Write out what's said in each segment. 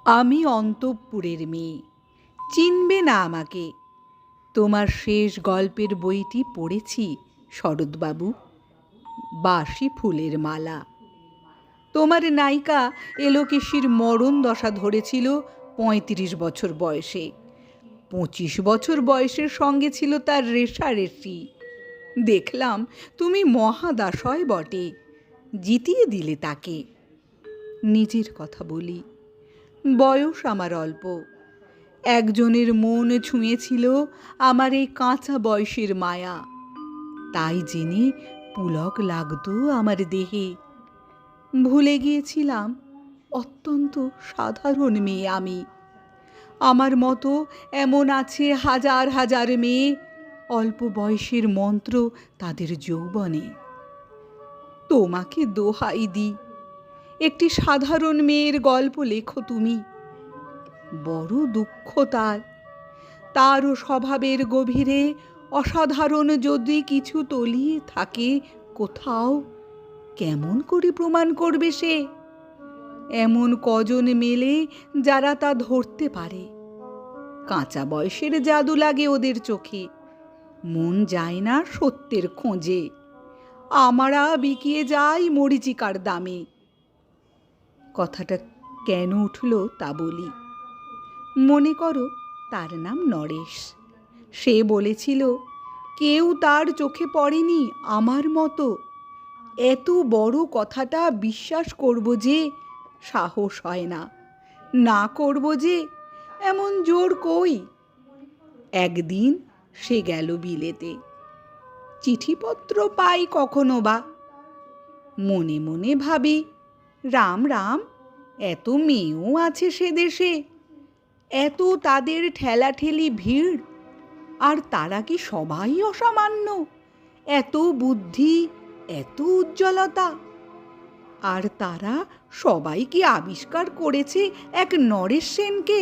আমি অন্তঃপুরের মেয়ে, চিনবে না আমাকে। তোমার শেষ গল্পের বইটি পড়েছি শরৎবাবু, বাসি ফুলের মালা। তোমার নায়িকা এলোকেশীর মরণ দশা ধরেছিল ৩৫ বছর বয়সে। ২৫ বছর বয়সের সঙ্গে ছিল তার রেশারেশি। দেখলাম তুমি মহাদাশয় বটে, জিতিয়ে দিলে তাকে। নিজের কথা বলি, বয়স আমার অল্প। একজনের মন ছুঁয়েছিল আমার এই কাঁচা বয়সের মায়া, তাই জেনে পুলক লাগতো আমার দেহে। ভুলে গিয়েছিলাম অত্যন্ত সাধারণ মেয়ে আমি। আমার মতো এমন আছে হাজার হাজার মেয়ে, অল্প বয়সের মন্ত্র তাদের যৌবনে। তোমাকে দোহাই দিই, একটি সাধারণ মেয়ের গল্প লেখো তুমি। বড় দুঃখ তারও স্বভাবের গভীরে অসাধারণ যদি কিছু তলিয়ে থাকে কোথাও, কেমন করে প্রমাণ করবে সে? এমন কজন মেলে যারা তা ধরতে পারে। কাঁচা বয়সের জাদু লাগে ওদের চোখে, মন যায় না সত্যের খোঁজে। আমরা বিকিয়ে যাই মরীচিকার দামে। কথাটা কেন উঠল তা বলি। মনে করো তার নাম নরেশ। সে বলেছিল কেউ তার চোখে পড়েনি আমার মতো। এত বড় কথাটা বিশ্বাস করব যে সাহস হয় না, না করব যে এমন জোর কই। একদিন সে গেল বিলেতে, চিঠিপত্র পাই কখনো বা। মনে মনে ভাবি, রাম রাম, এত মেয়েও আছে সে দেশে, এত তাদের ঠেলাঠেলি ভিড়, আর তারা কি সবাই অসামান্য? এত বুদ্ধি, এত উজ্জ্বলতা, আর তারা সবাই কি আবিষ্কার করেছে এক নরেশ সেনকে,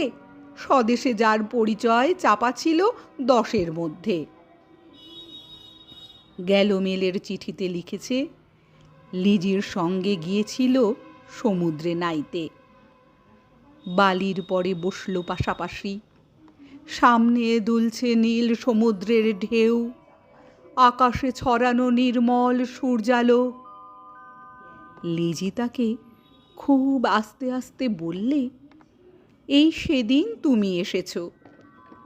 স্বদেশে যার পরিচয় চাপা ছিল 10-এর মধ্যে। গ্যালোমেলের চিঠিতে লিখেছে লিজির সঙ্গে গিয়েছিল সমুদ্রে নাইতে। বালির পরে বসল পাশাপাশি, সামনে দুলছে নীল সমুদ্রের ঢেউ, আকাশে ছড়ানো নির্মল সূর্যালো। লিজি তাকে খুব আস্তে আস্তে বললে, এই সেদিন তুমি এসেছ,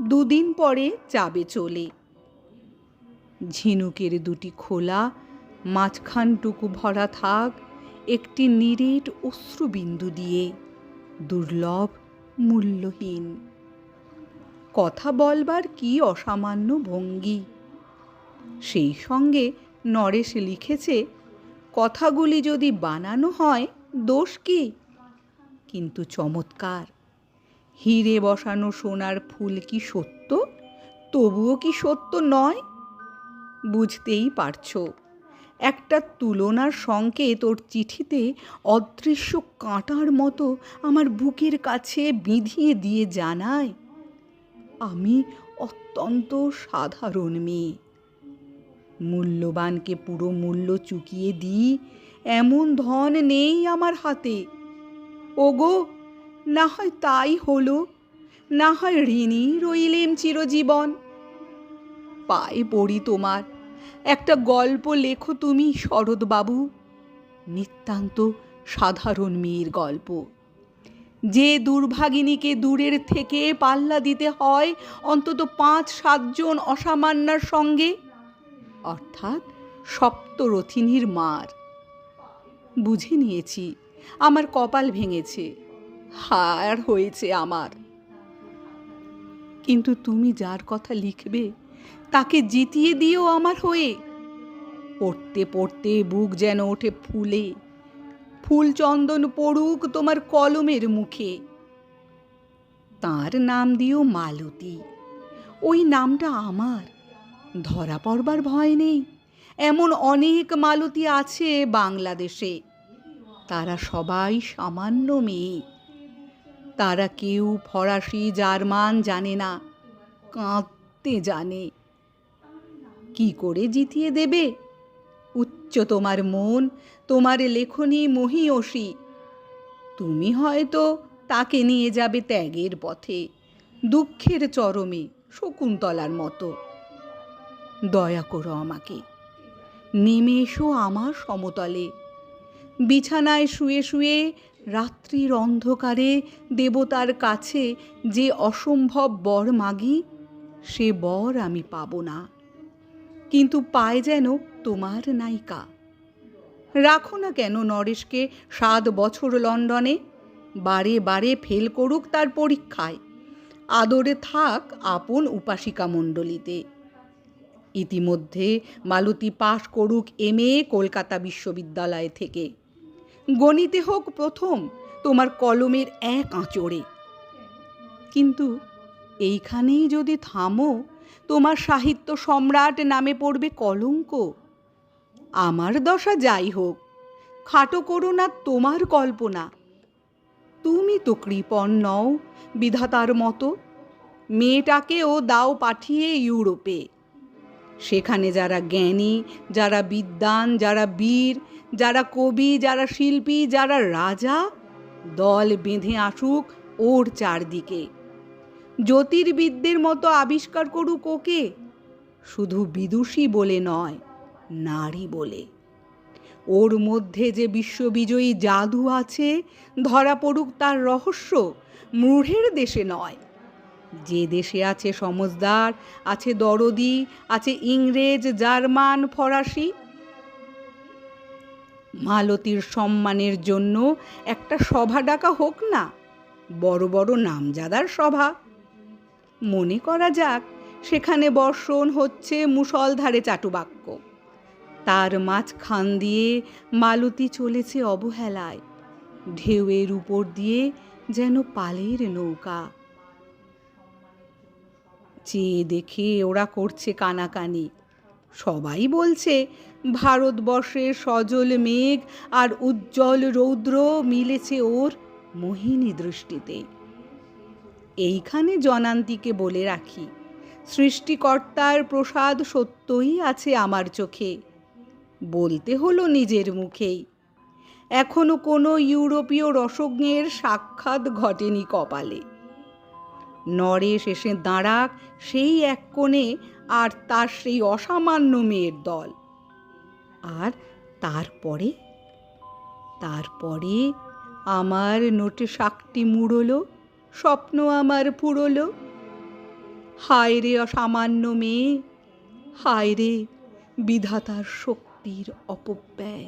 2 দিন পরে যাবে চলে। ঝিনুকের 2টি খোলা, মাঝখানটুকু ভরা থাক একটি নিরেট অশ্রুবিন্দু দিয়ে, দুর্লভ, মূল্যহীন। কথা বলবার কি অসামান্য ভঙ্গি! সেই সঙ্গে নরেশ লিখেছে, কথাগুলি যদি বানানো হয় দোষ কি? কিন্তু চমৎকার। হিরে বসানো সোনার ফুল কি সত্য? তবুও কি সত্য নয়? বুঝতেই পারছো। একটা তুলনার সংকেত ওর চিঠিতে অদৃশ্য কাঁটার মতো আমার বুকের কাছে বিঁধিয়ে দিয়ে জানায়, আমি অত্যন্ত সাধারণ মেয়ে। মূল্যবানকে পুরো মূল্য চুকিয়ে দিই এমন ধন নেই আমার হাতে। ওগো, না হয় তাই হলো, না হয় ঋণী রইলেম চিরজীবন। পায়ে পড়ি তোমার, একটা গল্প লেখো তুমি শরৎবাবু, নিতান্ত সাধারণ মেয়ের গল্প। যে দুর্ভাগিনীকে দূরের থেকে পাল্লা দিতে হয় অন্তত 5-7 জন অসামান্যার সঙ্গে, অর্থাৎ সপ্তরথিনীর মার। বুঝে নিয়েছি আমার কপাল ভেঙেছে, হার হয়েছে আমার। কিন্তু তুমি যার কথা লিখবে তাকে জিতিয়ে দিও আমার হয়ে। পড়তে পড়তে বুক যেন ওঠে ফুলে, ফুল চন্দন পড়ুক তোমার কলমের মুখে। তার নাম দিও মালতী। ওই নামটা আমার, ধরা পড়বার ভয় নেই। এমন অনেক মালতী আছে বাংলাদেশে, তারা সবাই সামান্য মেয়ে। তারা কেউ ফরাসি জার্মান জানে না, কাঁদতে জানে। কি করে জিতিয়ে দেবে? উচ্চ তোমার মন, তোমার লেখনী মহীয়সী। তুমি হয়তো তাকে নিয়ে যাবে ত্যাগের পথে, দুঃখের চরমে, শকুন্তলার মতো। দয়া করো আমাকে, নেমে এসো আমার সমতলে। বিছানায় শুয়ে শুয়ে রাত্রির অন্ধকারে দেবতার কাছে যে অসম্ভব বর মাগি, সে বর আমি পাব না, কিন্তু পায় যেন তোমার নায়িকা। রাখো না কেন নরেশকে 7 বছর লন্ডনে, বারে বারে ফেল করুক তার পরীক্ষায়, আদরে থাক আপন উপাসিকা মণ্ডলীতে। ইতিমধ্যে মালতী পাশ করুক MA কলকাতা বিশ্ববিদ্যালয় থেকে, গণিতে হোক প্রথম তোমার কলমের এক আঁচড়ে। কিন্তু এইখানেই যদি থামো, তোমার সাহিত্য সম্রাট নামে পড়বে কলঙ্ক। আমার দশা যাই হোক, খাটো করো না তোমার কল্পনা। তুমি তো কৃপণ নও বিধাতার মতো, মেয়েটাকেও দাও পাঠিয়ে ইউরোপে। সেখানে যারা জ্ঞানী, যারা বিদ্বান, যারা বীর, যারা কবি, যারা শিল্পী, যারা রাজা, দল বেঁধে আসুক ওর চারদিকে। জ্যোতির্বিদদের মতো আবিষ্কার করুক ওকে, শুধু বিদুষী বলে নয়, নারী বলে। ওর মধ্যে যে বিশ্ববিজয়ী জাদু আছে, ধরা পড়ুক তার রহস্য, মূঢ়ের দেশে নয়। যে দেশে আছে সমজদার, আছে দরদি, আছে ইংরেজ, জার্মান, ফরাসি। মালতীর সম্মানের জন্য একটা সভা ডাকা হোক না, বড় বড় নামজাদার সভা। মনে করা যাক সেখানে বর্ষণ হচ্ছে মুষলধারে চাটুবাক্য, তার মাঝখান দিয়ে মালতী চলেছে অবহেলায়, ঢেউয়ের উপর দিয়ে যেন পালের নৌকা। চেয়ে দেখে ওরা করছে কানাকানি, সবাই বলছে ভারতবর্ষের সজল মেঘ আর উজ্জ্বল রৌদ্র মিলেছে ওর মোহিনী দৃষ্টিতে। এইখানে জনান্তীকে বলে রাখি, সৃষ্টিকর্তার প্রসাদ সত্যই আছে আমার চোখে, বলতে হলো নিজের মুখেই। এখনো কোনো ইউরোপীয় রসজ্ঞের সাক্ষাৎ ঘটেনি কপালে। নরেশ এসে দাঁড়াক সেই এক কোণে, আর তার সেই অসামান্য মেয়ের দল। আর তারপরে আমার নোটে শাকটি মুড়লো, স্বপ্ন আমার ফুরলো। হায় রে অসামান্য মেয়ে, হায় রে বিধাতার শক্তির অপব্যয়।